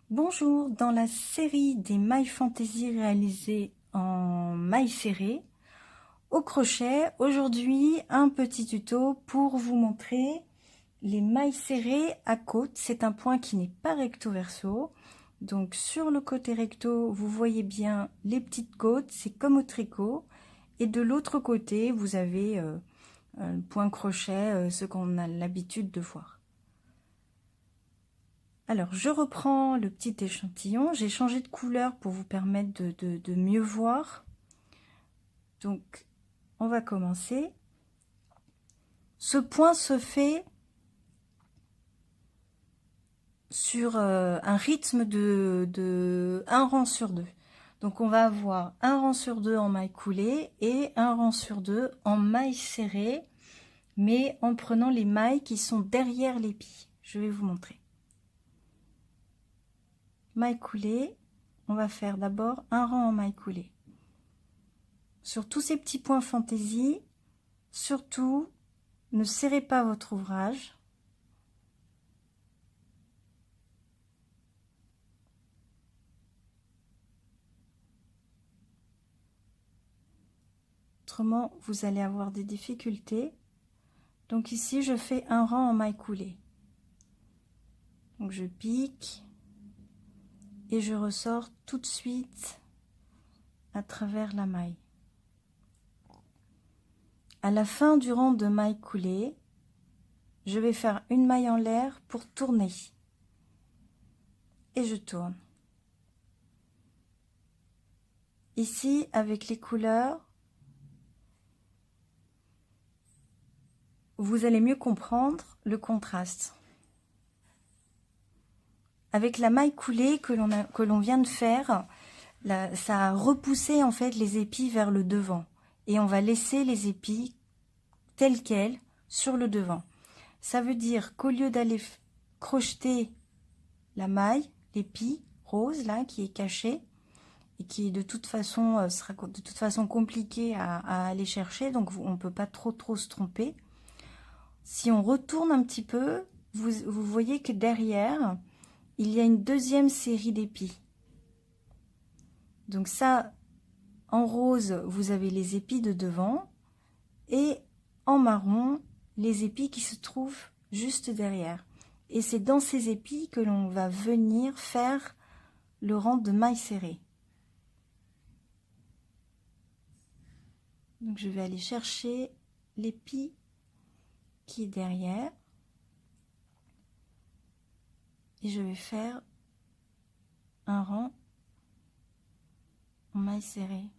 Bonjour, dans la série des mailles fantaisie réalisées en mailles serrées au crochet, aujourd'hui un petit tuto pour vous montrer les mailles serrées à côte. C'est un point qui n'est pas recto verso, donc sur le côté recto vous voyez bien les petites côtes, c'est comme au tricot, et de l'autre côté vous avez un point crochet, ce qu'on a l'habitude de voir. Alors, je reprends le petit échantillon. J'ai changé de couleur pour vous permettre de mieux voir. Donc, on va commencer. Ce point se fait sur un rythme de 1 rang sur 2. Donc, on va avoir un rang sur 2 en maille coulée et un rang sur 2 en maille serrée, mais en prenant les mailles qui sont derrière l'épi. Je vais vous montrer. Maille coulée, on va faire d'abord un rang en maille coulée. Sur tous ces petits points fantaisie, surtout, ne serrez pas votre ouvrage. Autrement, vous allez avoir des difficultés. Donc ici, je fais un rang en maille coulée. Donc je pique et je ressors tout de suite à travers la maille. À la fin du rang de maille coulée, je vais faire une maille en l'air pour tourner. Et je tourne. Ici, avec les couleurs, vous allez mieux comprendre le contraste. Avec la maille coulée que l'on vient de faire, ça a repoussé en fait les épis vers le devant. Et on va laisser les épis tels quels sur le devant. Ça veut dire qu'au lieu d'aller crocheter la maille, l'épi rose là qui est caché et qui de toute façon sera de toute façon compliqué à aller chercher, donc on ne peut pas trop se tromper. Si on retourne un petit peu, vous voyez que derrière il y a une deuxième série d'épis. Donc ça, en rose, vous avez les épis de devant et en marron, les épis qui se trouvent juste derrière. Et c'est dans ces épis que l'on va venir faire le rang de mailles serrées. Donc je vais aller chercher l'épi qui est derrière et je vais faire un rang en mailles serrées.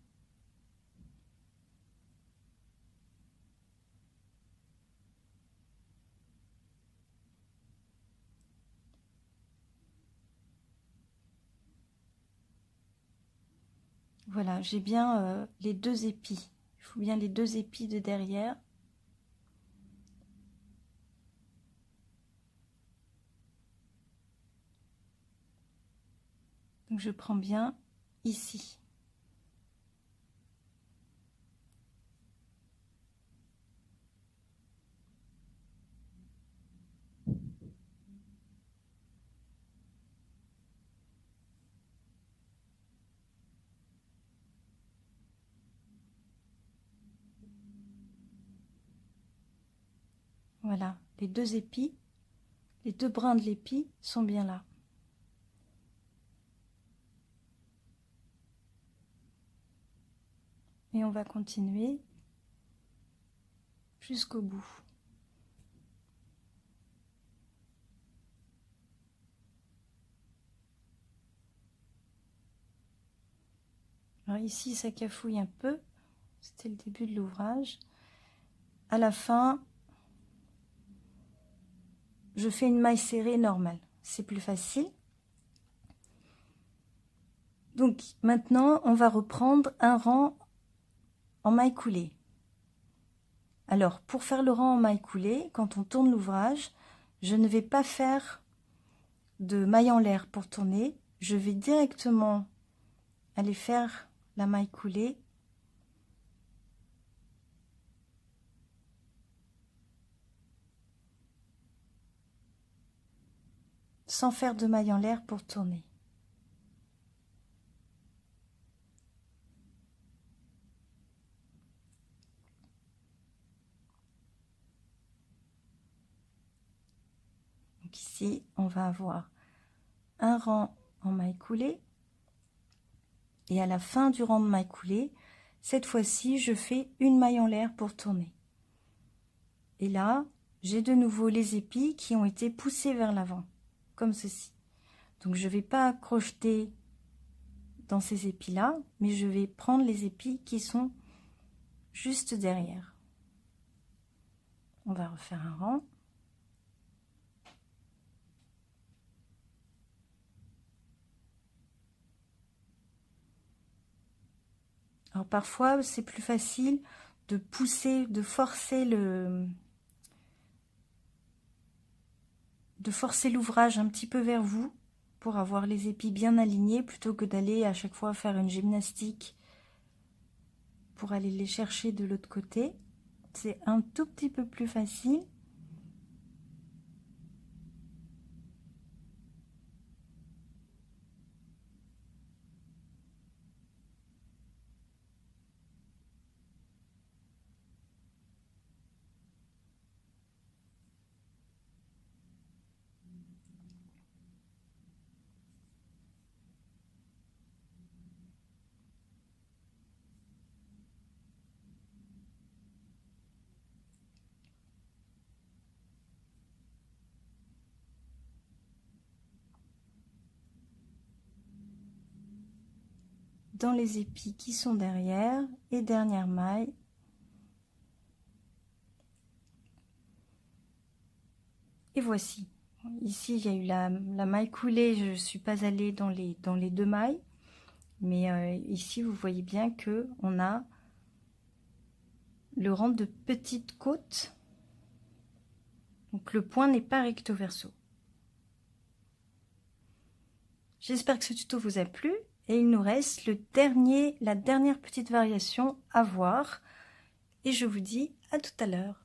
Voilà, j'ai bien les deux épis. Il faut bien les deux épis de derrière. Donc je prends bien ici. Voilà, les deux épis, les deux brins de l'épi sont bien là. Et on va continuer jusqu'au bout. Alors ici, ça cafouille un peu. C'était le début de l'ouvrage. À la fin, je fais une maille serrée normale. C'est plus facile. Donc maintenant, on va reprendre un rang en maille coulée. Alors, pour faire le rang en maille coulée, quand on tourne l'ouvrage, je ne vais pas faire de maille en l'air pour tourner. Je vais directement aller faire la maille coulée sans faire de maille en l'air pour tourner. ici, on va avoir un rang en maille coulée. Et à la fin du rang de maille coulée, cette fois-ci, je fais une maille en l'air pour tourner. Et là, j'ai de nouveau les épis qui ont été poussés vers l'avant, comme ceci. Donc, je ne vais pas crocheter dans ces épis-là, mais je vais prendre les épis qui sont juste derrière. On va refaire un rang. Alors parfois, c'est plus facile de pousser, de forcer l'ouvrage un petit peu vers vous pour avoir les épis bien alignés plutôt que d'aller à chaque fois faire une gymnastique pour aller les chercher de l'autre côté. C'est un tout petit peu plus facile. Dans les épis qui sont derrière et dernière maille. Et voici. Ici, il y a eu la maille coulée, je ne suis pas allée dans les deux mailles. Mais ici, vous voyez bien que on a le rang de petite côte. Donc le point n'est pas recto verso. J'espère que ce tuto vous a plu. Et il nous reste la dernière petite variation à voir. Et je vous dis à tout à l'heure.